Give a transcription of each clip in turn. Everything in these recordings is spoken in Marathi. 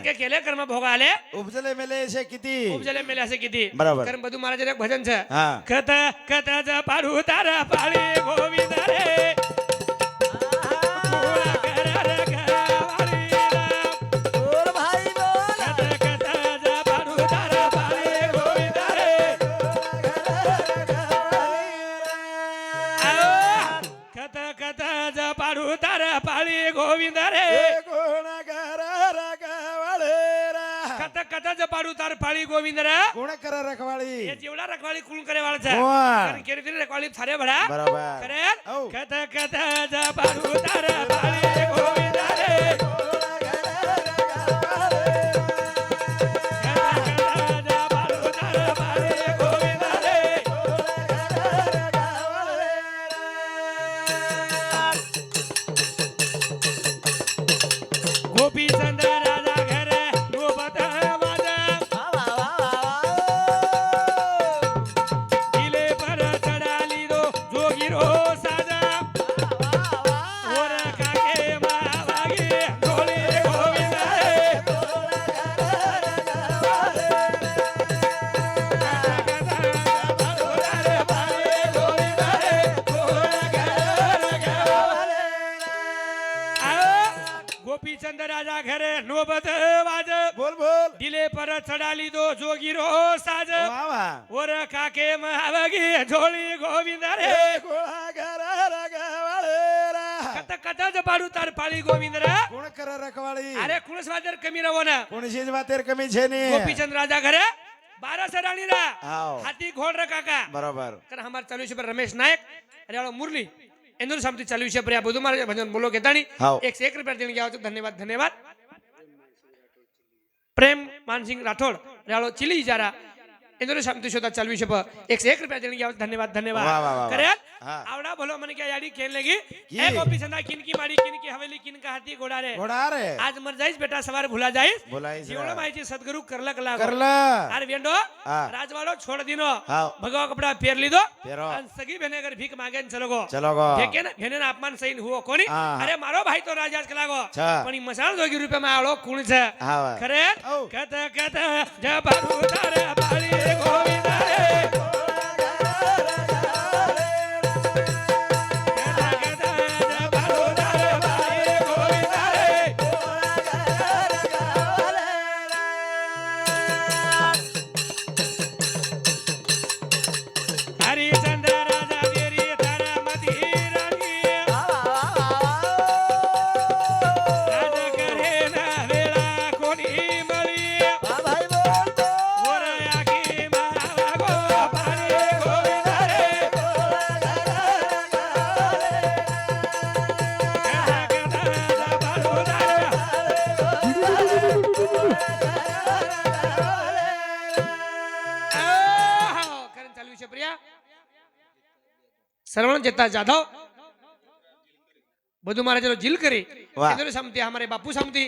के केले कर्म भोग आले उपजले मेले असे किती उपजले मेले असे किती बरोबर. कारण बधू महाराज एक भजन છે हा कथ कथाच पाडू तारा पाळी गोविंद रे गोळा करा रे गवाळी बोल भाई बोल कथ कथाच पाडू तारा पाळी गोविंद रे कथ कथाच पाडू तारा पाळी गोविंद रे गुणकर रखवाळे कथ कथाच पाडू तार पाळी गोविंद रे गुणकर रखवाळी ये जेवढा रखवाळी कुण करे वाळ છે હોવા. कारण केरी रखवाळी थारे भडा बरोबर करे औ. कथ कथाच पाडू तारा पाळी गोविंद रे गोपी चंद्र राजा घर नोबत वाजा किले पर चढाली दो जोगीरो साजा ओर काके मावागे ढोले गोविंद रे गोपी चंद्र राजा घरे नोबत वाज बोल बोल दिले पर चढाली दो जोगीरो साज वा वा ओर काके महावगी झोळी गोविंद रे गुणकर रखवाळे कथ कथाच पाडू तार पाळी गोविंद रे गुणकर रखवाळी अरे कुणस वाजर कमी रहो ना कोणशीच वातेर कमी છે ને गोपीचंद राजा घरे 12 सराणी रा हाव हाथी घोड़ रे काका बरोबर कारण हमार चालू છે પર રમેશ નાયક અરે વાળો મુરલી એનું સામથી ચાલુ છે પર આ બધું મારે ભજન બોલો કેતાણી હાવ. 101 રૂપિયા દેણી આવો છો ધન્યવાદ ધન્યવાદ પ્રેમ માનસિંહ રાઠોડ અરે વાળો ચીલી જારા એનું સામથી શોધા ચાલુ છે પર 101 રૂપિયા દેણી આવો છો ધન્યવાદ ધન્યવાદ વાહ, વાહ, વાહ, કરે હા. આવડા બોલો મને કે યાડી ખેલ લેગી की? એ गोपीचंदा किनकी माड़ी किनकी हवेली किनका हाथी घोड़ा रे घोडा रे आज मर जाईस बेटा सवार भुला जाईस बोलायच जीवण माहिती सद्गुरु करलक लागो करला अरे वेंडो हा. राजवाड़ो छोड़ दिनो हाव. भगवा कपड़ा फेर लीधो फेरो. अन सगी बहने अगर भीख मांगे न चलो गो चलो गो देखे ना भेने ना अपमान सही हुओ कोनी हा. अरे मारो भाई तो राजाज के लागो छा. पण ई मसाल दोगी रुपया में आलो कुण छे हाव. खरे औ. कथ कथ जबारू तारे बाली गोविंद रे कथ कथ जबारू तारे बाली गोविंद रे हरिचंद्र राजा देरी तारा मती रानी राज करे ना वेळा कोणी मळी ओरया की मावा गो पाणी गोविंद रे कथा कथा जबारू तारे करण चालू છે પ્રિયા श्रवण जता जाधव બધું મારે ચલો જીલ કરી વાહ. કેન્દ્ર સમિતિ हमारे बापू समिति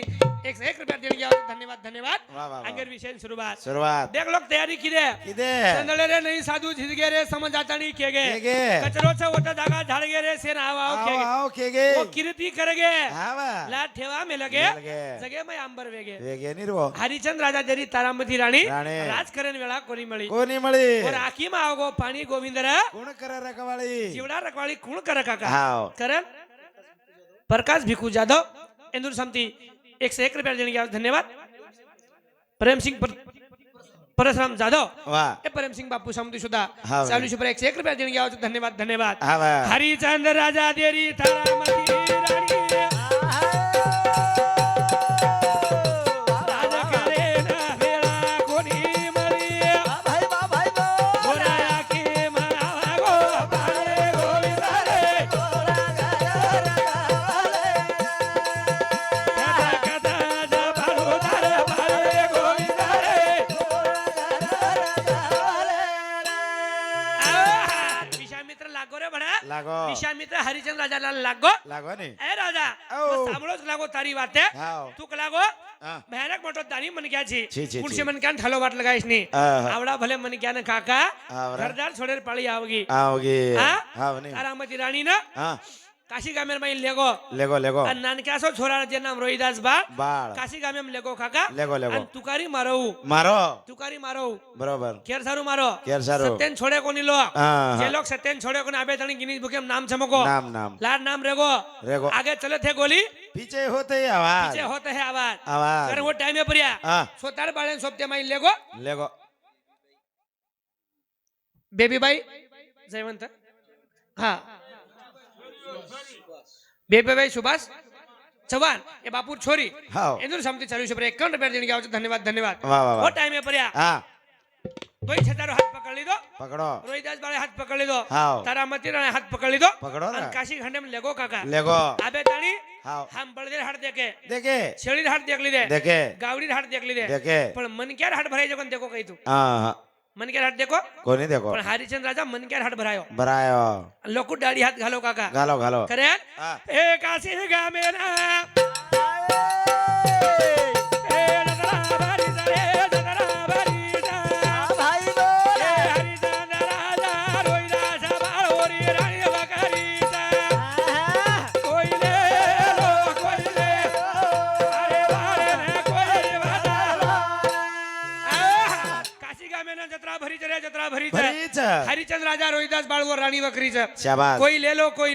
101 रुपया देणी आओ धन्यवाद धन्यवाद वाह, वाह, वाह. आगर विषय शुरुआत सुरुवात देख लोग तैयारी की दे किदे संदळे रे नहीं साधू झिज गे रे समझ आता नहीं के गे केगे कचरो से ओटा जागा झाड़ गे रे सेन आव आव के आओ गे आओ केगे वो कीर्ति करगे हावा ला ठेवा में लगे लगे. जगे में अंबर वेगे वेगे निर्वो हरिचंद राजा जरी तारामती राणी राणी. राजकरण वेळा कोणी मळी कोणी मळी और आखी में आवगो पाणी गोविंद रे गुणकर रखवाळी जीवडा रखवाळी कुण कर काका हाव. करण प्रकाश भिकू जाधव इंदूर समिति 101 रुपया देणी आओ धन्यवाद प्रेम सिंह परशुराम जाधव वा ए प्रेम सिंह बापू समिति सुद्धा हाव. चालू पर 101 रुपया देणी आओ धन्यवाद धन्यवाद हावा हरिचंद्र राजा देरी तारामती राणी राज करे ना वेळा कोणी मळी ओराया की मावा गो पाणी गोविंद रे कथा कथा जबारू तारे बाळे गोविंद रे विश्वामित्र लागो रे बडा लागो विश्वामित्र हरिचंद्र राजाला लागो लागो ने ए राजा औ. सांभळोच लागो तारी वाते हाव. तू लागो हा. भयानक मोठो दानी मन क्या छी छी, छी, कुणसे छी. मन क्या ठालो वाट लगाईस नी आहा. आवडा भले मन क्या न काका आवरा. घरदार छोडेर पाळी आवगी आओगे हा? हाव ने तारामती राणी ना हा કાશી ગામે માં લેગો લેગો લેગો અને નાનક્યા છો છોરા જે નામ રોહિદાસ બા બાળ કાશી ગામે લેગો કાકા લેગો લેગો અને તુકારી મારો મારો તુકારી મારો બરોબર કેર સારું મારો કેર સારું. સત્યન છોડે કોની લો હા, જે હા. લોગ સત્યન છોડે કોને આબે તણી ગિनीज बुक में नाम चमको नाम नाम लाड नाम रेगो रेगो आगे चले थे गोली पीछे होते ही आवाज पीछे होते है आवाज आवाज कर वो टाइम में परिया हाँ. सोतार बाळे सोपते माई लेगो लेगो बेबी बाई जयवंत हा बेबी बाई सुभाष चव्हाण ए बापूर छोरी हाव. इंदुर समती चालू छे पर 51 रुपया देणी आवજો धन्यवाद धन्यवाद वाह वाह वो वाह टाइम में परिया हाँ तोय छतारो हाथ पकड़ लीधो पकड़ो रोहिदास बाळे हाथ पकड़ लीधो हाव. तारामती राणे हाथ पकड़ लीधो पकड़ो ना. અને કાશી ખંડે में लेगो काका लेगो आबे ताणी हाव. हम बळदेर हाथ देखे देखे शेळीर हाथ देख लीधे देखे गावडीर हाथ देख लीधे देखे पण मनक्यार हाथ भराय जगन देखो कही तू हाँ हाँ. मनक्यार हाथ देखो कोणी देखो पण हरिचंद्र राजा मनक्यार हाथ भरायो बरायो लोकू दाढी हाथ घालो काका घालो घालो खरे हाँ. ए काशी गामे ना ए नगरा बारी रे नगरा बारी भाई ए हरिचंद्र राजा रोहिदास बाळोरी राणी बकरी कोई ले लो कोई ले अरे बारे ने कोई बता काशी गामे ना जत्रा भरी रे जत्रा भरी भरीच हरिचंद्र राजा रोहिदास बाळवर राणी बकरी शाबाश कोई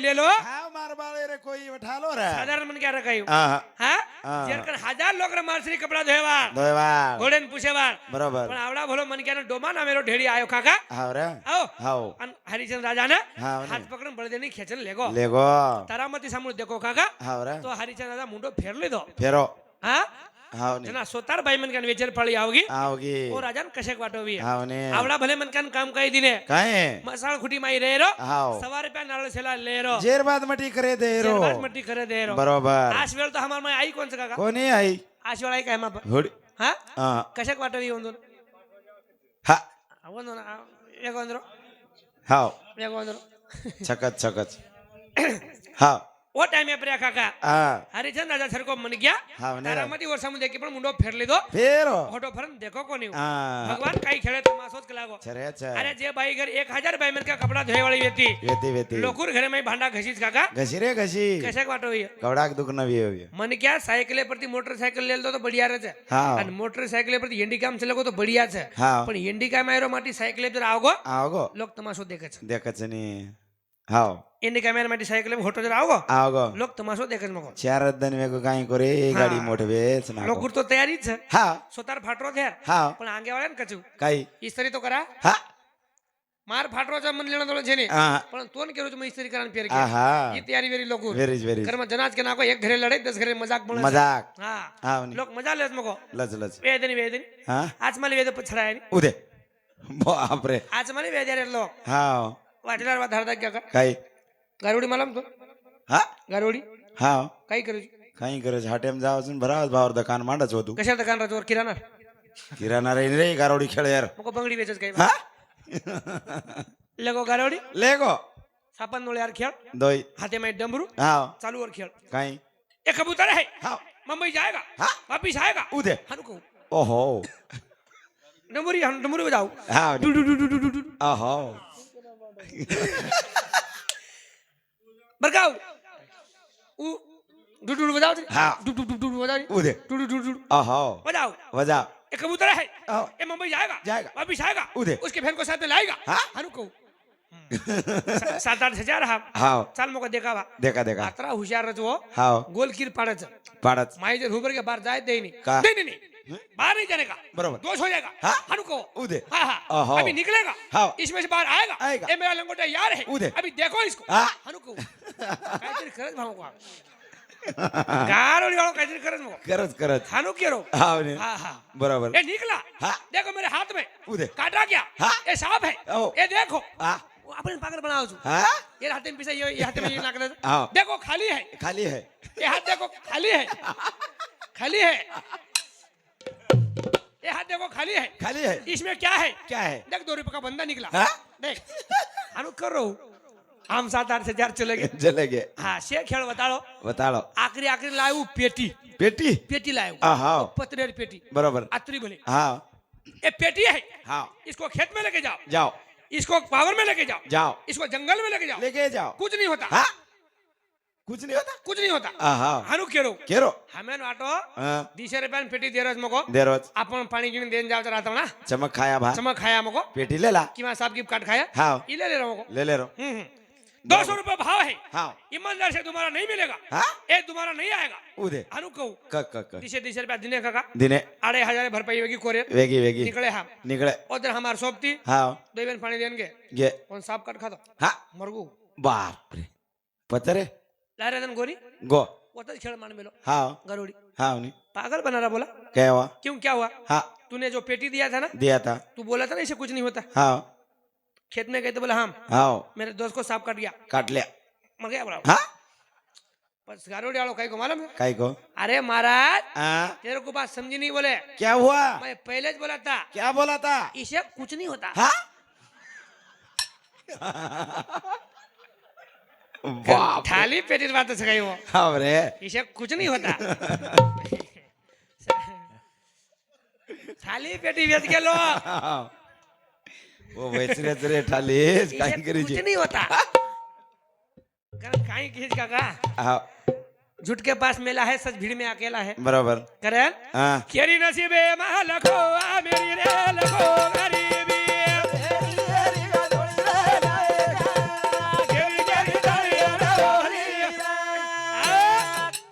ले लो हाँ मार बाळे रे कोई उठालो रे साधारण मन क्या रखाયું हाँ हाँ હા જેરકન હજાર લોક રે મારસરી કપડા ધોયવા दोयवार ઘોડેન પૂછેવા बरोबर પણ આવડા ભલો મન ક્યાનો ડોમા નામેરો ઢેડી આયો કાકા हाव रे આવો हाव અન હરિચંદ્ર રાજા ને હાવ ને. હાથ પકડીને બળદેની ખેંચન લેગો लेगो તારામતી સામું દેખો કાકા हाव रे તો હરિચંદ્ર રાજા મુંડો ફેર લીધો फेरो હા हाव ने जना सोतार भाई मन कान वेचर पड़ी आवगी आओगी ओ राजान कशेक वाटोवी हाव ने आवड़ा भले मन कान काम कई दिने काहे मसाल खुटी माई रे रो हाव सवार पे नाल सेला ले रो जेर बात मटी करे दे रो बात मट्टी करे दे रो बरोबर आश वेळ तो हमार में आई कौन सा काका कोणी आई आश वेळ आई काय मा हुड हा हाँ कशेक वाटोवी ओंदो हा ಅವನು ಹೇಗೆ ಅಂದ್ರು हाव ಹೇಗೆ ಅಂದ್ರು छकत छकत हाव ओ टाइम पे प्रिया काका हाँ हरिचंद्र राजा सर को मन गया हाँ ने तारामती वर्षा में देखी पण मुंडो फेर लीधो फेरो फोटो फरन देखो कोनी हाँ भगवान काई खेळे तमाशोच लागो छरे छर अरे जे बाई घर 1000 बाई मन का कपड़ा धोय वाली व्यक्ति वेती वेती लोकुर घरे में भांडा घसीच काका घसी रे घसी कैसे वाटो ये कवडाक दुख नवी होवी मन क्या साइकिल प्रति मोटरसाइकिल ले तो बढ़िया रहे हाँ અને મોટરસાઇકલ પરથી હેન્ડીકામ ચલાવો તો બઢિયા છે हाँ પણ હેન્ડીકામ આયરો માટે સાયકલ પર આવગો आओगो લોક તમાશો દેખે છે देखच नी हाव હેન્ડીકામ આયરો માટે સાયકલ પર હોટો જરા આવગો आओगो લોક તમાશો દેખે છે મકો चार दिन में को काई करे गाड़ी मोटवेच ना લોક તો તૈયારી જ છે हाँ સોતાર ફાટરો થેર हाँ પણ આગે વાળા ને કચું काई ઇસ્ત્રી તો કરા हाँ માર ફાટરો છે મન લેણો દોળો છે ને हाँ પણ તોન કેરો છું ઇસ્ત્રી કરાને ફેર કે आहा ઈ તૈયારી વેરી લોકો वेरीज वेरीज ઘરમાં જનાજ કે નાખો એક ઘરે લડાઈ 10 ઘરે મજાક બને मजाक હા हाँ नी લોક મજા લે મકો लज लज વેદની हाँ આજ માલી વેદ પછડાય ની उदे बाप रे આજ માલી વેદ્યારે લોક हाँ વાટલાર વાત હરદા ક્યા કર काई ગારોડી માલમ તો हाँ ગારોડી हाँ કઈ કર્યું काई करे हाटेम जाव छन भराव भावर दुकान मांड छोतू कशा दुकान राजवर किराणा किराणा रे रे गारोडी खेळ यार मको बंगडी वेचच काय हाँ लगो गारोडी लेगो सापन नोळे यार खेळ दोई हाथे में डमरू हाँ चालू और खेळ काई एक कबूतर है हाँ मुंबई जाएगा हाँ वापिस आएगा उदे हनु को ओहो डमरू बजाओ हाँ डु डु डु डु डु डु ओहो बरकाऊ उ डु डु बजाओ हाँ डु डु डु डु बजाओ उदे डु डु डु डु ओहो बजाओ वजा एक कबूतर है हाँ ये मुंबई जाएगा जाएगा। वापिस आएगा उदे उसके बहन को साथ में लाएगा हाँ हनु को 7-8 हजार हा हाँ चाल मको देखावा देखा देखा आत्रा हुशार रचो हाँ गोलकीर पाड़च पाड़त माई जब ऊपर के बाहर जाए दे नहीं का? नहीं बाहर नहीं जाने का बरोबर दोष हो जाएगा हाँ? हनु को उदे हाँ ओहो। हाँ अभी निकलेगा हाँ। इसमें से बाहर आएगा आएगा। ये मेरा लंगोटा यार है उदे। अभी देखो इसको हाँ। हनु को काहीतरी खरंच भाऊ को गारोडी वालों काहीतरी खरंच भाऊ करत करत हनु केरो हाँ ने हाँ हाँ बरोबर ये निकला हाँ। देखो मेरे हाथ में उदे काटा क्या हाँ। ये सांप है ओ। ये देखो हाँ वो अपन पागल बनाओ छु हाँ ये हाथ में पीछे ये हाथ में ये नाक हाँ। देखो खाली है खाली है ये हाथ देखो खाली है खाली है ये हाथ देखो खाली है खाली है इसमें क्या है क्या है देख 2 रुपए का बंदा निकला हाँ देख अनु कर रहा हूँ हम 7-8 हजार चले गए चले गए हाँ से खेल बताओ बताओ आखिरी लायू पेटी पेटी पेटी लायू हाँ पतरेर पेटी बरोबर आतरी बोले हाँ ये पेटी है हाँ इसको खेत में लेके जाओ जाओ इसको पावर में लेके जाओ जाओ इसको जंगल में लेके जाओ लेके जाओ कुछ नहीं होता हाँ कुछ नहीं होता कुछ नहीं होता हाँ हानु केरो केरो हमें वाटो हाँ 200 रुपया पेटी देरस मको देरोज आपण पाणी गिणी देन जावता राहतो ना चमक खाया भा चमक खाया मको पेटी ले ला किंवा साहब की काट खाया हाँ इले ले रहो मको ले रो 200 रुपया भाव है हाँ ईमानदार से तुम्हारा नहीं मिलेगा हाँ ये तुम्हारा नहीं आएगा उदे हानु कहू क 200 रुपया दिने का दिने 2,500 भरपाई होगी कोरियर वेगी वेगी निकले हम निकले उधर हमार सोपती हाँ दो बेन पानी देंगे ये कौन साहब काट खाता हाँ मरगू बाप रे पतरे लारेदन गोरी गो वो खेल मान मिलो हाँ गरुड़ी हाँ नहीं पागल बना रहा बोला क्या हुआ क्यों क्या हुआ हाँ तूने जो पेटी दिया था ना दिया था तू बोला था ना इसे कुछ नहीं होता हाँ खेत में गए तो बोला हम हाँ मेरे दोस्त को सांप काट गया काट लिया मर गया बड़ा हाँ बस गारोड़ी वालों कहीं को मालूम है काई को अरे महाराज हाँ तेरे को बात समझी नहीं बोले क्या हुआ मैं पहले ही बोला था क्या बोला था इसे कुछ नहीं होता हाँ बाप थाली पेटी बात से कही वो हाँ रे इसे कुछ नहीं होता थाली पेटी बेच के लो वो वेचरे रे ठालीस इसे काय करी कुछ नहीं होता कारण काई खींच काका हाँ झूठ के पास मेला है सच भीड़ में अकेला है बराबर करण हाँ केरी नसीबे महा लखो आ मेरी रे लखो गरीबी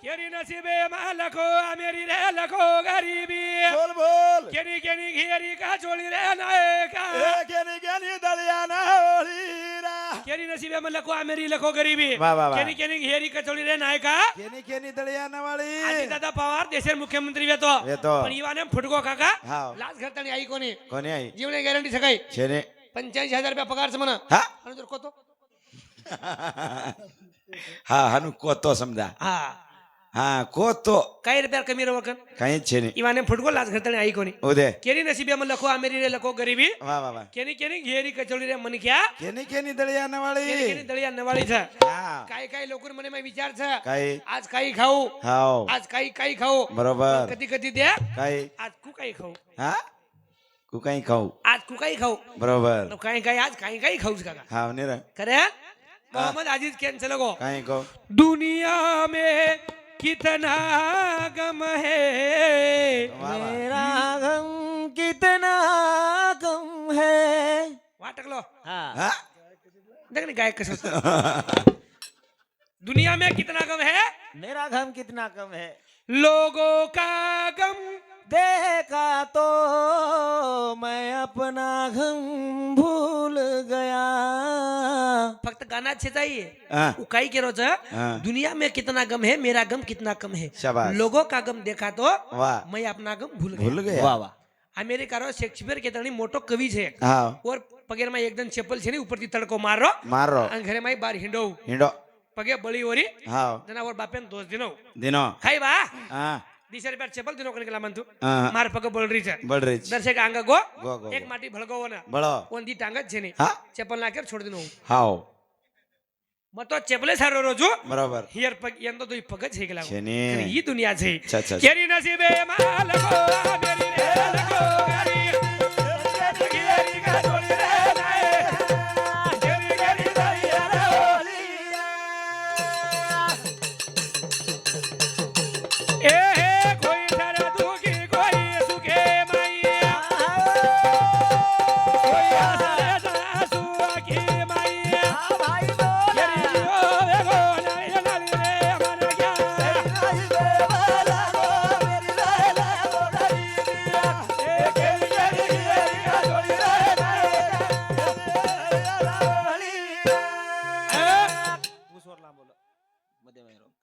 केरी नसीबे महा लखो आ मेरी रे लखो गरीबी बोल बोल केनी केनी घेरी का चोली रे नाय का केनी केनी दलिया ना होली रा केरी नसीबे में लखो आ मेरी लखो गरीबी वाह, वाह, वाह। केनी केनी घेरी का चोली रे नाय का केनी केनी दलिया ना वाली आजी दादा पवार देशेर मुख्यमंत्री वेतो वेतो. पण इवाने फुटको काका हाव. लाच घरतानी आई कोणी कोणी आई जीवने गॅरंटी सकाळी छेने 85,000 रुपया पगार म्हणा हा आणि जर कोतो हा हानु कोतो समजा हा हा कोतो काही रुपया कमी रवकन काही छेने इवाने फुटको लाच घरतानी आई कोणी उदे केरी नसीबे में लखो आ मेरी रे लखो गरीबी वा वा वा केनी केनी घेरी कचोली रे मन क्या केनी केनी दलिया ना वाली केनी केनी दळिया नवाळी छ हा काय काय लोकन म्हणे मी विचार छ काही आज काही खाऊ हाव आज काही खाऊ बरोबर कधी कधी द्या काही आज कु काही खाऊ हा कु काही खाऊ आज कु काही खाऊ बरोबर तो काही आज काही खाऊच काका हाव ने रे करे मोहम्मद आजिज कैंसिल गो काही को दुनिया में कितना गम है मेरा गम कितना गम है वाटकलो हा देख नहीं गायक कसं होतं. दुनिया में कितना गम है मेरा गम कितना कम है लोगों का गम देखा तो मैं अपना गम भूल गया फक्त गाना चाहिए हा उकाई के रोज हाँ. दुनिया में कितना गम है मेरा गम कितना कम है शाबाश. लोगों का गम देखा तो वाह मैं अपना गम भूल गया ભૂલ ગયા वाह वाह अमेरिका रो शेक्सपियर के तणी मोटो कवि छे હા और पगेर में एकदम चप्पल छे नी ऊपर थी तड़को मारो મારો અને ઘરે માં બાર હિંડો હિંડો पगे बळी ओरी હાવ जनावर बापेन दोष दिनो દિનો खाई बा હા 20 रुपया चप्पल दिनो कने केला म्हणतो હા मार पगे बळरी छे બળરીચ दर्शक आंग गो ગો ગો एक माटी भळगो ना બળો ओंदी टांगत छे नी હા चप्पल नाकेर छोड़ दिनो હાવ मतो चप्पले सारो रोजू બરાબર हियर पग यंदो दोई पग छे गेला છે ને ई दुनिया छे अच्छा, अच्छा. केरी नसीबे माल गो मेरी रे लगो गारी केरी का डोली रे नाए केरी केरी दरिया रे होलिया ए हे कोई सारा दुखी कोई सुखे मैया कोई हसरे आंसू की मैया भाई केरी ओ गो नाई नाली रे मन क्या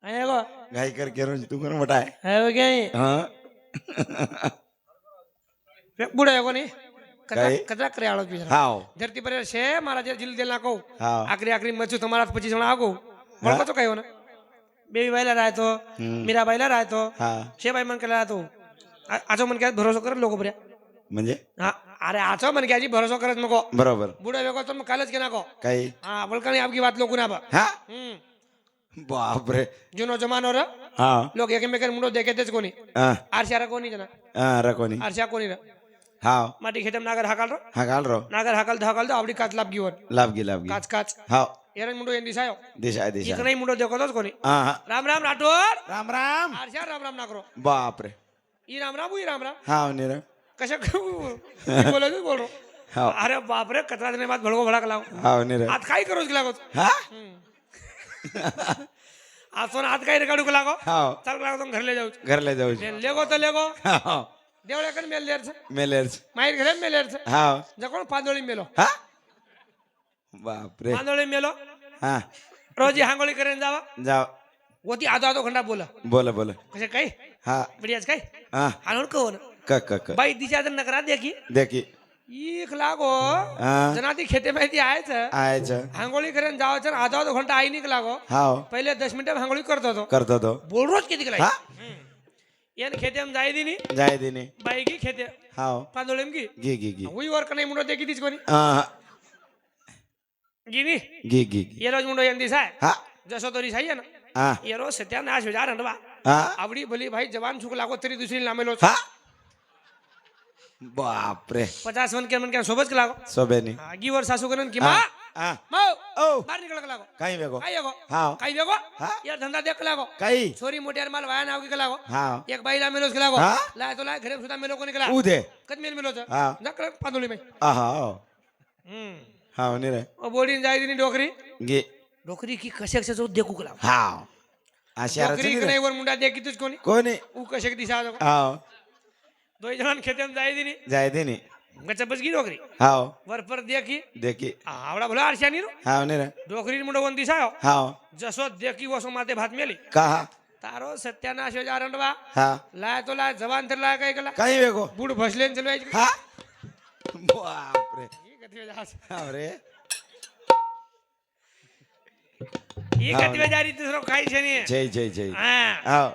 आएगो ગાય કર કે રોજ તું કોણ બટાય है वो क्या है હા बूढ़ा है कोनी कतरा कई? कतरा करे आलो बिचारा હાવ धरती पर छे मारा जे जिल देला को હાવ आखरी आखरी मचू तुम्हारा પછી જણા આગો વળકો તો કયો ને બેબી બાઈલા રાય તો મીરા બાઈલા રાય તો હા छे बाई मन केला तो आचो मन क्या भरोसा कर लोक बऱ्या म्हणजे हां अरे आचो मन क्या जी भरोसा करत मको बरोबर बूढ़ा वेगो तुम कालच के नाको काही हां बलकानी आपकी बात लोक ना बा हा बाप रे जुनो जमानो रे हा लोक एकमेकांना मुंडो देखे तेच कोणी हा आरशारा कोणी जना हा रकोनी आरशा कोणी रे हाव माटी खेतम नागर हाकाल रो हा घाल रो नागर हाकाल तो आवडी काच लाभ घेऊन लाभगी लाभगी काच काच हाव एरन मुंडो एन दिसायो दिशा एक दिशा नहीं मुंडो देखो तो कोनी हा हा राम राम राठोड राम राम आरशा राम राम ना करो बापरे ई राम राम राम हा निर कशा बोलो तू बोल हा अरे बाप रे कतरा दिन बाद भड़को भड़क लाओ हा निर आज काय करोस लागो हा आज सोन आज काय काढू लागो हा चल लागो तुम घर ले जाऊ घरला जाऊ लेगो तो लेगो हा देवळे कन मेल देर मेलेर्स माहीर घरे मेलेर हा जकोण पांदोळी मेलो हा बापरे पांदोळी मेलो हा रोजी हांगोळी करेन जावा जाओ वती आधो आधो घंटा बोला बोला बोला कसे काय हा बढ़ियाच काय हा हाणून कोण क बाई दिशा तर नकरा देखी देखी एक लागो हा जनाती खेते माहिती आहेच आयच हांगोळी करेन जावाचं आधो आधो घंटा आई निक लागो हाव पहिले 10 मिनिटं हांगोळी करतो तो करतो तो बोल रोज किती हा येन खेते हम जाय दिनी जाय दिने बाई की खेते हाव पांदोळीम की गी हुई वर कने मुंडो देखी तीच कोणी हा गिनी गी ये रोज मुंडो येन दिसाय हा जसो तरी साई ना हा ये रोज सत्यानाश हो जा रंडवा हा आवडी भली भाई जवान छुक लागो तरी दुसरी नामेलो हा बापरे 50 मन के सोबत के लागो सोबेनी आगी वर सासू करन की हा मा हा माऊ ओ बाहर निकल के लागो काही वेगो काय येगो हाव काय येगो हा यार धंदा देख के लागो काही छोरी मोटियार माल वाया नाव के लागो हाव एक बाईला मेलोस के लागो हा? लाय तो लाय घरे सुद्धा मेलो को निकला उदे कद मेल मेलो हा नकर पांदोळी में आहा हम्म हाव निरे ओ बोडीन जाय दिनी डोकरी गे डोकरी की कसे कसे जो देखू के लागो हाव आशारा डोकरी कने वर मुंडा देखी तुझ कोणी कोणी ऊ कसे दिशा जागो हाव दो जण खेते में जाय दिनी जाय दिने गचपच की डोकरी हाव वर पर देखी देखी आवडा भला आरशा नी रो हाव निरे डोकरी मुंडो वन दिसायो हाव जसो देखी वसो माते भात मेली कहा तारो सत्यानाश हो जा रंडवा हा लाय तो लाय जवान तर लाय काय केला काही वेगो बूढ़ भसलेन चलवाय हा बापरे ये कथि जा हाव रे ये कथि जा री दूसरो खाई छनी जय जय जय हां हाव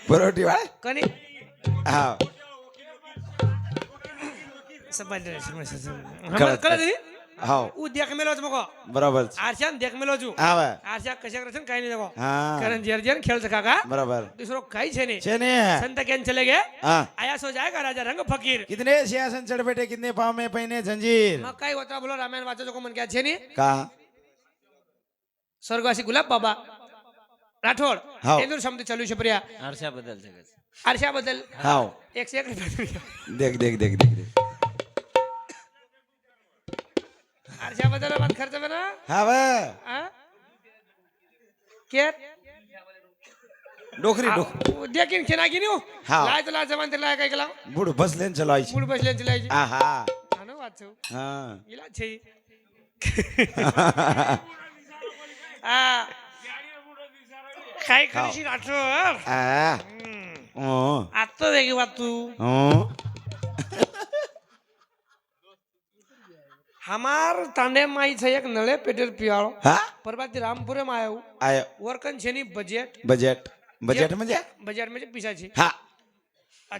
परोठी वाळे कनी हाव समझ कळत. कळत नी हाव ऊ देख मेलोच मको बरोबर आरशान देख मेलो जू हाव आरशा कशा करसन काही नाही देखो हा कारण जर खेल काका बरोबर दूसरो खाई छनी चने संत केन चले गए हाँ आया सो जाएगा राजा रंग फकीर कितने सिंहासन चढ़ बैठे कितने पाँव में पहने जंजीर मग काय होता बोलो रामायण वाचो को मन क्या छनी कहा स्वर्गवासी गुलाब बाबा राठोड हाव. इंदूर शब्द चालू शप्रिया आरशा बदल सगळं आरशा बदल हाव 101 देख देख देख देख देख आरशा बदल बात खर्च बना हाव के डोकरी डोक देखीन खेना की न्यू हाव. लाय तो लाय जमान ते लाय काय केला बुड बसले न चलायची मूड बसले चलायची आहा आनो वाचो हाँ इला छै आ काय करशी राठोड आ ओ आता देखी बात तू ओ हमार तांडे माई छे एक नळे पेटर पियाळो हा परबाती रामपुरे में आयो आय वर्कन छेनी बजेट बजेट बजेट म्हणजे बजेट म्हणजे पिसाची हा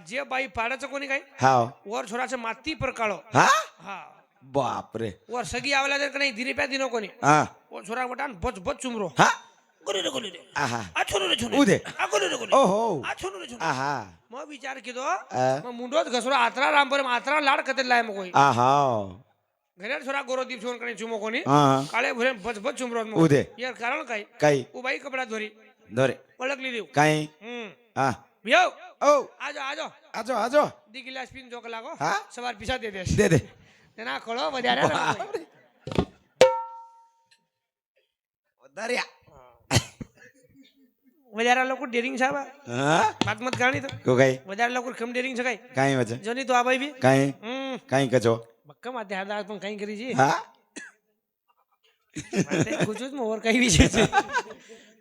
जे बाई पाडाचं कोणी काय हाव वर छोराचं माती पर काळो हा हा बापरे वर सगी आवला तर नाही दिरी प्या दिनो कोणी हा वर छोरा मोठा बच बच चुमरो हा गोले रे आहा आ छोनो रे छोनो उदे आ गोले रे गोले ओहो आ छोनो रे छोनो आहा मग विचार किदो आ. मग मुंडोत घसरो आत्रा रामपुरे आत्रा लाड कते लाय मग कोई आहा घरे छोरा गोरो दीप छोन कणे चुमो कोणी हा काळे भरे बच बच चुमरो उदे यार कारण काय काही उ बाई कपडा धोरी धरे ओळखली देऊ काही हा यो ओ आजो आजो आजो आजो दी गिलास पिन जोक लागो हा? सवार पिसा दे दे दे दे तेना कळो बजारे दर्या बजारा लोक डेरिंग साबा हा बात मत गाणी तो को काही बजारा लोक कम डेरिंग सकाई काही वजह जोनी तो आबाई भी काही काही कचो बक्का माते हादा पण काही करी जी हा माते कुछुच मोर काही विषय छे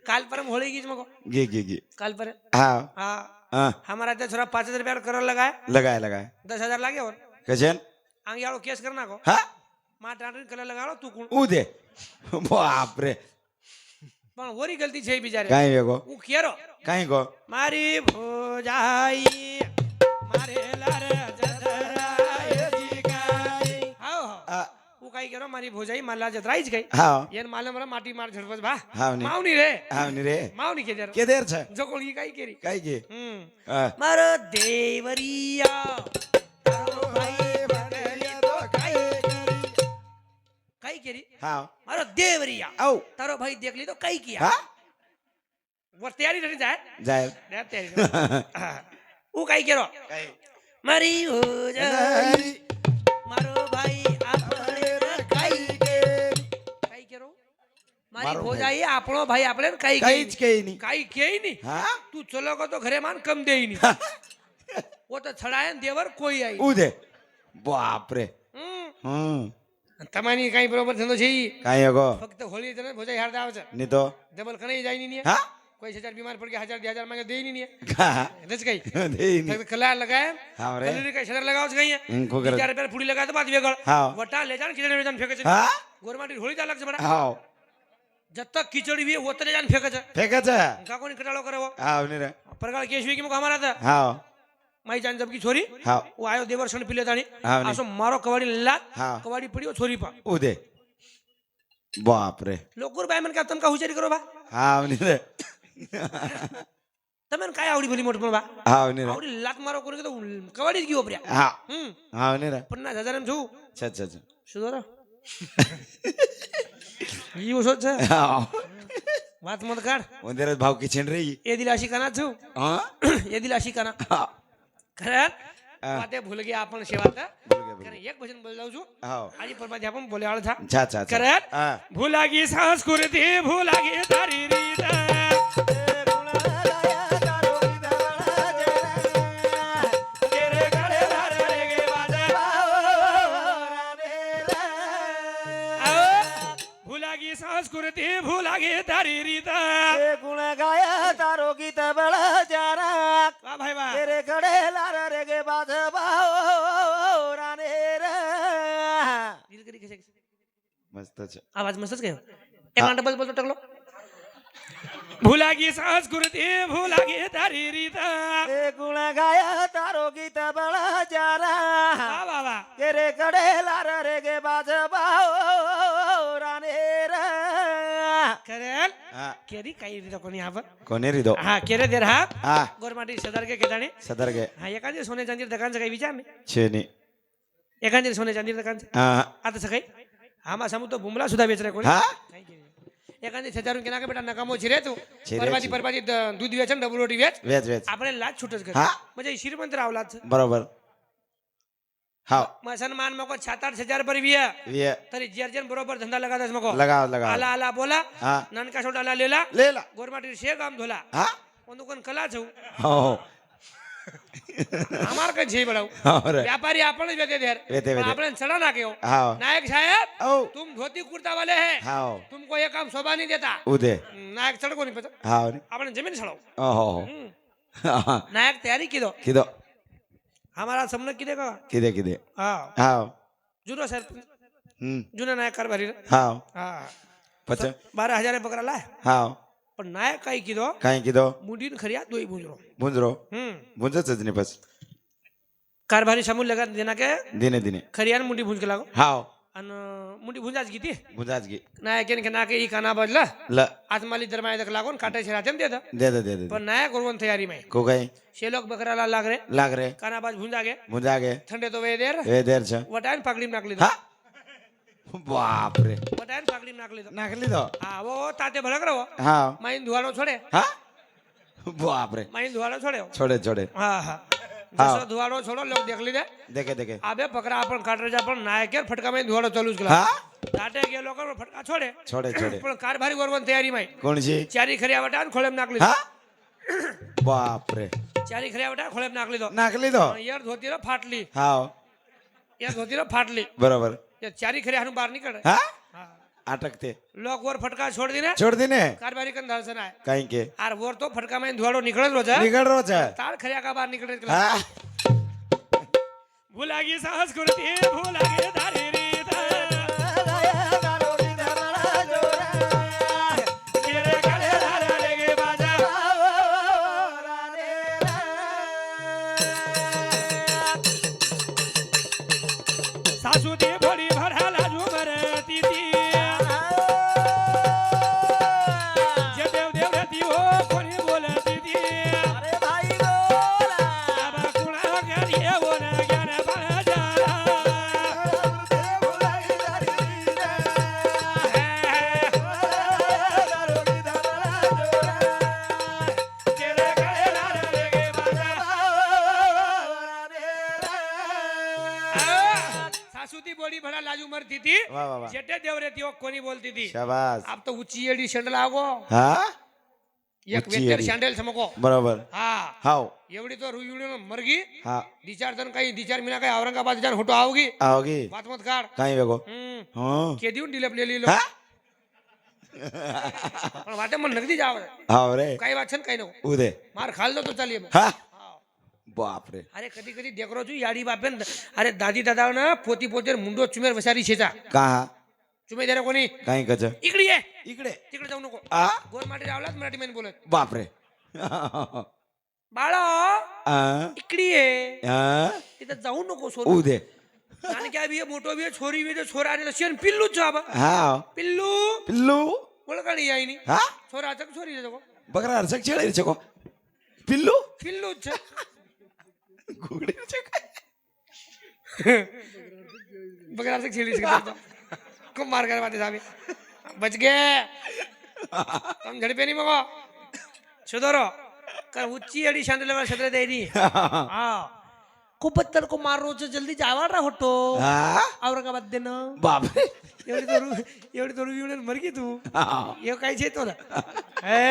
काल परम होळी गीज मको गे काल पर हा हां हा हमारा ते छोरा 5000 रुपया कर लगाए लगाए लगाए 10000 लागे और कजन आंग याळो केस करना को हा मा टांडरी कलर लगालो तू कोण उदे बाप रे पण होरी गलती छे बिचारे काही वेगो उ केरो काही गो मारी भोजाई मारे लार जदराय जी गाई हाओ हाओ उ काई केरो मारी भोजाई माला जदराईज गई हा येन मालम रा माटी मार झडपस भा हाव नी मावनी रे हाव नी रे मावनी के जर के देर छ जो कोणी काई केरी काही गे हम्म मार देवरिया तारो भाई बदले तो काई કરી હા મારો દેવરિયા આવ તારો ભાઈ દેખ લીધો કઈ કિયા હા वर तैयारी नहीं जाए જાય देख तैयारी वो कई करो मारी हो जाए मारो भाई આપણે કઈ કઈ કરો મારી हो जाए આપણો ભાઈ આપણે કઈ કઈ જ કઈ નહીં કઈ કેઈ નહીં હા તું ચલો કો તો ઘરે માન કમ દેઈ નહીં वो तो छड़ाए देवर कोई आई ઉદે બાપ રે તમારી કઈ બરોબર ધંધો છે ઈ કાંઈ હગો ફક્ત હોળી તને ભોજાઈ હારતા આવે છે નહીં તો ડબલ કણાઈ જાય નહીં હા કોઈ 1000 બીમાર પડ ગયા 1000 માંગે દેઈ નહીં હા રજ કઈ દેઈ નહીં ફક્ત કલા લગાય હા રે કલરી કઈ સદર લગાવ છે કઈ ખોગર 4 રૂપિયા ફૂડી લગાય તો બાદ વેગળ હા વટા લે જાણ કિચડી વેચાન ફેંકે છે હા ગોરમાટી હોળી જા લાગશે બડા હા જબ તક કિચડી વી ઓતરે જાણ ફેંકે છે ફેંકે છે કાકોની કટાળો કરે वो હા ને રે परगाल केशवी की मुख हमारा था હા माई जान जब की छोरी હા वो आयो देवर्षण पीले तानी हाँ, नहीं। आसो मारो कवाड़ी लात हाँ। कवाड़ी पड़ी वो छोरी पा ઉદે બાપ રે लोकुर भाई मन का तुम का हुचरी करो बा હા ને રે तमन काय आवडी भली मोठ पण बा હા ને રે आवडी लात मारो करे तो कवाड़ी જ ગયો ઓપર્યા હા હમ હા ને રે 50,000 એમ છું અચ્છા અચ્છા અચ્છા સુધરો ઈ ઓછો છે હા વાત મત કાઢ ઉંદર ભાવ કિચન રહી એ દિલાશી કાના છું હા એ દિલાશી કાના હા ખરા હા. વાતે ભૂલ ગયા આપણ સેવા તા ભૂલ ગયા, ભૂલ કરે એક ભજન બોલાવું છું હા આજે પરમાથી આપણ બોલે આળ થા છા છા છા. કરે હા ભૂલાગી સંસ્કૃતિ ભૂલાગી તારી રીત તેરે ગળે ધાર રેગે બાજા ભૂલાગી સંસ્કૃતિ ભૂલાગી તારી રીત ગુણ ગાયા તારો ગીત બળ જારા વાહ ભાઈ વાહ તેરે ગળે લાર રે ગે બાધ બાઓ રાને રે દિલ કરી કે મસ્ત છે આવાજ મસ્ત જ ગયો એક વાર ડબલ બોલ તો ટકલો ભૂલાગી સંસ્કૃતિ ભૂલાગી તારી રીત એ ગુણ ગાયા તારો ગીત બળ જારા વાહ વાહ વાહ તેરે ગળે લાર રે ગે બાધ બાઓ રાને રે કરેલ હા કેરી કઈ રીત કોની આવ કોને રીધો હા કેરે દેર હા હા ગોરમાટી સદર કે કેતાણી સદર કે હા એકાદી સોને ચાંદી દુકાन છે કઈ વિચાર ને છે ની એકાદી સોને ચાંદી દુકાन છે હા આ તો સકઈ આમાં સમુ તો ભૂમલા સુધા વેચ રે કોની હા કઈ કે એકાદી 1000 કે નાકે બેટા નકામો છે રે તું છે રે, પરબાજી છે. પરબાજી દૂધ વેચ ને ડબલ રોટી વેચ વેચ વેચ આપણે લાજ છૂટ જ કરે હા. મજે શ્રીમંત રાવલાદ છે બરોબર હા મસલમાન મકો 7-8 પર વિયા વે તરી જેર બરોબર ધંધા લગાતા છે મકો લગાવ લગાવ આલા આલા બોલા હા નાનકા છોટા આલા લેલા લેલા ગોરમાટી શે ગામ ધોલા હા ઓનું કલા છે હો અમાર કઈ છે બડાવ હા રે व्यापारी आपण वेते देर वेते, वेते. આપણે ચડા ના કેવો હા नायक साहब ઓ तुम धोती कुर्ता वाले हैं હા तुमको ये काम शोभा नहीं देता ઉદે नायक चढ़ को नहीं पता હા આપણે जमीन चढ़ाओ ઓહો હા नायक तैयारी की दो કીધો हमारा सबने की देगा કીધે કીધે हाँ હા जुनो सर जुना नायक कर भरी હા हाँ પછી 12,000 पकड़ा ला હા पर नायक कई की दो કાંઈ કીધો मुंडी ने खरिया दोई बुंजरो ભૂંજરો ભૂંજ જ ને બસ कारभारी समूह लगा देना के દિને દિને खरिया ने मुंडी भूंज के लागो હા अन मुंडी भूंजाज की थी ભૂંજા જ ગઈ नायक के नाके ई काना बजला લ आत्माली दरमाए तक लागो काटे से रातेम देता દે દે દે દે पर नायक और तैयारी में કો ગઈ शेलोक बकराला लाग रे લાગ રે कानाबाज भुंजा गे ભૂંજા ગે ठंडे तो वे देर એ દેર છે वटान पकड़ी में नाकली दो હા બાપ રે वटान पकड़ी में नाकली दो નાખી લીધો हां वो ताते भड़क रहो હા माइन धुआड़ो छोड़े હા બાપ રે माइन धुआड़ो छोड़े છોડે છોડે हां हां जसो धुआड़ो छोड़ो लोग देख ली दे દેખે દેખે आबे पकड़ा अपन काटरेजा पण नायक के फटका में धुआड़ो चालू ज હા काटे के लोग फटका छोड़े છોડે છોડे पण कारभारी गोरवन तैयारी में કોણ છે चारी खरिया वटान खोले में नाकली दो હા બાપ રે चारी खरिया वटान खोले में नाकली दो નાખી લીધો यार धोती रो फाटली હા यार धोती रो फाटली બરોબર ये चारी खरिया हनु बाहर निकल હા हां અટકતે लोग वर फटका छोड़ दी ने છોડ દીને कारभारी कन दर्शन आए કાંઈ કે आर वोर तो फटका में धुआड़ो निकल रो जा નીકળ રહ્યો છે तार खरिया का बाहर निकल હા भूलागी संस्कृति भूलागी धारी रीत ગાયા તારો ગીત બળ જોરા तेरे गले धार लेगे बाजा બાઓ રાને રે सासू दी भोली भराला झुमर तीती जे देव देव रहती हो कोणी बोलती ती અરે ભાઈ ગોરા बाबा कुणा करिए वो न ज्ञान बळ जाला દેવ ती बड़ी भड़ा लाजू मरती थी वाह वाह वाह जेटे देव रहती हो कोनी बोलती थी शाबास अब तो ऊंची एडी शंडल आगो हा एक ऊंची वेटर एडी. शंडल समको बरोबर हा हाव एवढी तो रुई मरगी हा दिचार जण काही दिचार मिना काही औरंगाबाद जाण होतो आवगी आओगी बात मत काढ काही वेगो हो के देऊन डिलपलेली हा पण वाटे मन नगदी जाव हाव रे काही वाचन काही नको उदे मार खाल तो चालिये मग. हा हा. बाप रे अरे कधी कधी देखरो छू याडी बापेन अरे दादी दादा ना पोती पोतेर मुंडो चुमेर वसारी छेचा कहा चुमे जरा कोणी काही कच इकडे ये इकडे तिकडे जाऊ नको आ गोर माटी रावलाच मराठी मध्ये बोलत बाप रे बाळा आ इकडे ये आ तिथं जाऊ नको सोनू उदे आणि काय बी मोठो बी छोरी बी छोरा आणि शेन पिल्लू जाब हा पिल्लू पिल्लू ओळखाणी यायनी हा छोराचं छोरी जागो बकरा हरसक चेळे चको पिल्लू पिल्लू घुगडी चक बघा असं खेळीस खूप मार कर वाटे साहेब बच गे तुम झडपे नहीं मगो सुधरो कर उच्ची अडी शांत लेवल सत्र देनी हाँ खूपच को मारो जो जल्दी जावा रहा होतो हा औरंगाबाद देणं बाप रे एवढी तरू मर गई तू ये काही छे तो हे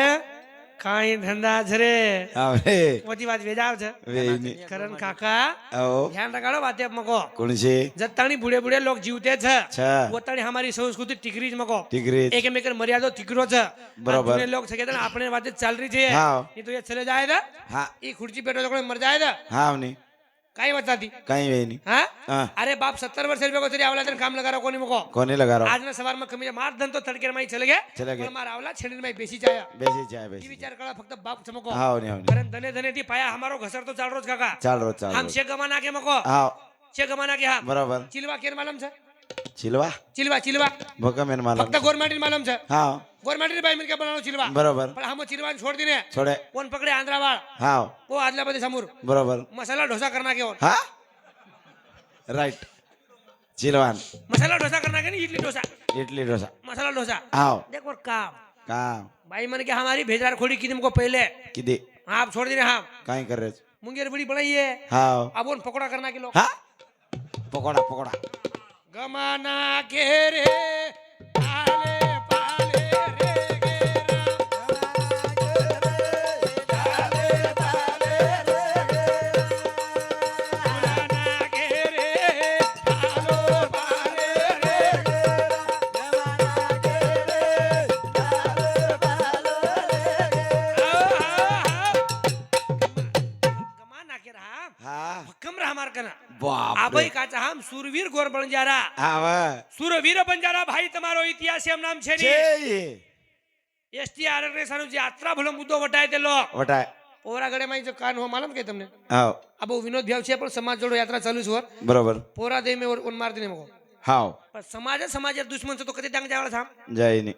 काही धंदा झरे अरे मोठी बात वेजाव छ वेनी करण काका ओ ध्यान रखाड़ो बाते मको कोणशी जत्तानी बुढ़े बुढ़े लोग जीवते छ छ वतानी हमारी संस्कृति टिकरीज मको टिगरी एकमेकर मर्यादो टिकरो छ बरोबर. जुने लोग सके ना अपने बातें चल रही थी हाँ. ये तो ये चले जाएगा हा ये खुर्ची पेटो जगह मर जाएगा हा म्हणे काही बताती काही वेनी हाँ हा अरे बाप 70 वर्ष रुपये को तेरी आवला दिन काम लगा रहा कोनी मको कोणी लगा रहा आज ना सवार में कमी मार धन तो तड़के में चले गए चले गए. पण मार आवला छेड़ी में बेसी जाया बेसी चाय की बेसी विचार करा फक्त बाप चमको हाव ने हाव ने कारण धने धने ती पाया हमारो घसर तो चाल रोज काका चाल हम रोज शे गमाना के मको हाव शे गमाना के हम बरोबर चिलवा केर मालूम छ चिलवा चिलवा चिलवा भोकमेन मालूम फक्त गवर्नमेंट मालूम छ हाव गवर्नमेंट बाई मिलके बनानो चिलवा बरोबर पण हम चिलवा छोड़ दिने छोडे कोण पकडे आंध्रावाळ हाव वो आदला मध्ये समोर बरोबर मसाला डोसा करना के और हा राईट चिलवान मसाला डोसा करना के नहीं इडली डोसा इडली डोसा मसाला डोसा हाव देख और काम काम भाई मन के हमारी भेजरार खोड़ी की को पहले किती आप छोड़ दिने हम काय कर रे मुंगेर बड़ी बनाइए हाव अब उन पकोड़ा करना के लोग हा पकोडा पकोडा गमाना के रे पाले पाले रे गेरा गमाना के रे पालो पाले रे गमाना के रहा हा भक्कम रहा मार कना बाप आबई रे काचा हम सूरवीर गोर बंजारा हाव सूरवीर बंजारा भाई તમારો ઇતિહાસ એમ નામ છે छे ની એસટી આરએસ નો યાત્રા ભલો મુદ્દો વટાય તેલો वटाय પોરા ગડે માં જો કાન હો માલમ કે તમને हाव આ બહુ વિનોદ ભાવ છે પણ સમાજ જોડો યાત્રા ચાલુ છે ઓર बरोबर પોરા દે મે ઓર માર દેને મકો हाव પણ સમાજ દુશ્મન છે તો કદી ડાંગ જાવળા થામ जायनी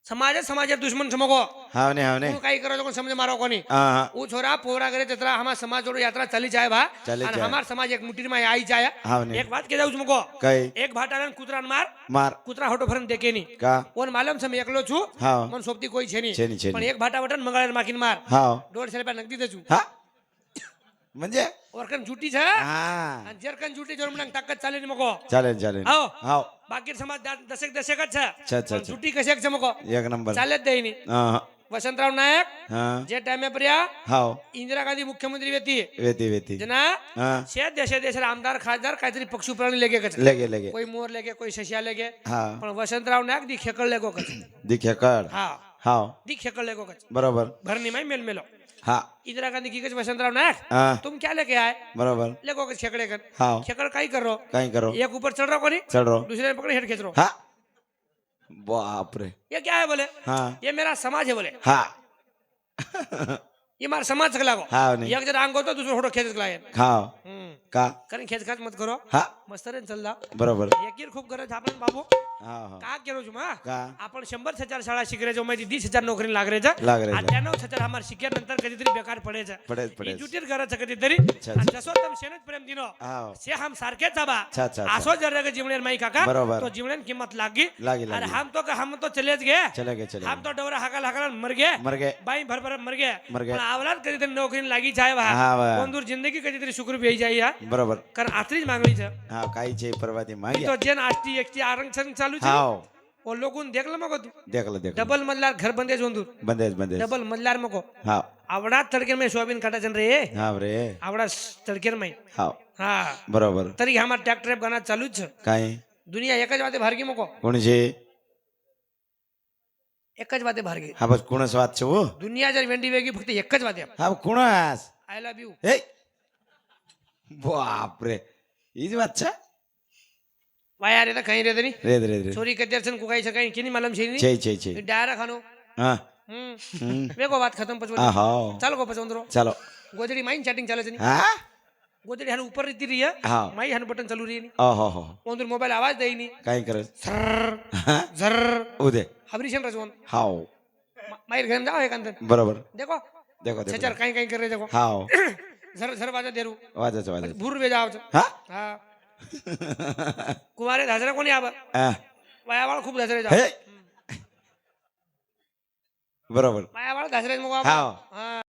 સમાજ દુશ્મન છે મકો हाव ने તું કાઈ કરો તો સમજ મારો કોની हा हा ऊ छोरा पोरा गरे जत्रा हमार समाज जोड़ो यात्रा चली जाए भा चली और जाए. हमार समाज एक मुट्ठी में आई जाए हाव ने एक बात के जाऊ तुमको काय एक भाटालन कुतरान मार मार कुतरा होटो फरन देखे नी का ओन मालूम छे मैं एकलो छु हाव मन सोबती कोई छे नी छे नी, छे नी. पण एक भाटा वटन मंगळार माकिन मार हाव 150 रुपया नगदी देजू हा म्हणजे ओरकन झुटी छे हा आणि जरकन झुटी जोर मग ताकद चाले नी मको चालेल चालेल हाव हाव बाकी समाज दशक दशकच छे अच्छा, अच्छा, अच्छा. झुटी कशेक छे मको एक नंबर चालेत देई नी हा वसंतराव नायक हा जे टाइम में पर्या हाव इंदिरा गांधी मुख्यमंत्री व्यक्ती वेती वेती जना हा शे देशे आमदार खासदार काहीतरी पक्षी प्राणी लेके कच लगे लगे कोई मोर लेके कोई शशिया लेके हा पण वसंतराव नायक दी खेकळ लेको कच दिखे कर हा हाव दी खेकळ लेको कच बरोबर भरनी में मेल मेलो हा इंदिरा गांधी की कच वसंतराव नायक हा तुम क्या लेके आए बरोबर लेको कच खेकड़े कर हाव खेकड़ काई कर रो काय करो एक ऊपर चढ़ रहा कोनी चल रो दूसरे ने पकड़े हेड खींच रो हा बाप रे ये क्या है बोले हा ये मेरा समाज है बोले हा ये मारा समाज सकला को हाव नाही एक जर आंगो तो दूसरे फोटो खेच सकला है हाव का करें खेच खाच मत करो हा मस्त रे चल जा बरोबर यकीर खूप गरज आपण बाबू हा हा का केलो છું માં का आपण 100,000 शाळा शिकरे जो मध्ये 20,000 नोकरी लागरे છે लागरे છે. 98,000 हमार शिक्यानंतर कधीतरी बेकार पडे છે पडेच पडेच इजुटीर करायचं कधीतरी अच्छा. आणि जसो तम शेनच प्रेम दिनो हा से हम सारखेच आबा अच्छा, अच्छा, अच्छा. असो जर रे जीवणेर माई काका बरोबर. तो जीवणेन किंमत लागी लागी, अरे लागी. हम तो चलेच गे चले हम तो डवरा हाकाल मर गए मर गए बाई भर मर गए मर गए. पण आवलाद कधीतरी नोकरी लागी जाय बा हा बा. कोण दूर जिंदगी कधीतरी शुक्र भेई जाय या बरोबर कारण आतरीच मागली છે हा काहीचे परवा ते ઈ माग्या તો જેન આષ્ટી એકટી આરંગસંગ ચાલુ છે हाव ઓ લોકોને દેખલો મગો તું देखलं देखलं डबल मल्लार घर बंदे जोंदू बंदेज बंदेज डबल मल्लार मगो हा आवडा तडकेर में सोयाबीन काटाचन रे हा रे आवडा तडकेर में हाव हा बरोबर तरी हमार ट्रॅक्टर गाणं चालूच છે काय दुनिया एकच वाते भारगी मको कोणचे एकच वाते भारगी हा बस कोणच वाद छे हो दुनिया जर वेंडी वेगी फक्त एकच वाते हा कोणस आय लव्ह यू हे बाप रे हीच वाद छे वाया रे कहीं रे तरी रे रे रे छोरी कतेरसन कुकाई सकाई किनी मालूम छे नी छे डायरा खानो हा वेगो बात खत्म पचवन हा हाव ચાલો કો પચવંદરો चलो ગોદડી માઈન ચેટિંગ ચાલે છે ની हा ગોદડી હાનું ઉપર રીતી રહી હા માઈ હાનું બટન ચાલુ રહી ની हो ઓંદર મોબાઈલ આવાજ દઈ ની काय करत સર हा झर उदे हबरी छन रजवन हाव माईर घर में जाओ एक अंदर बरोबर देखो देखो देखो छचर काई काई कर रहे देखो हाव झर झर बाजा देरू वाजच वाजच भूर वे जाओ छ हा हा कुमारे धाजरा कोणी आबा हा वायावाळ खूप धाजरे जाओ हे बरोबर वायावाळ धाजरे मग हाव. हा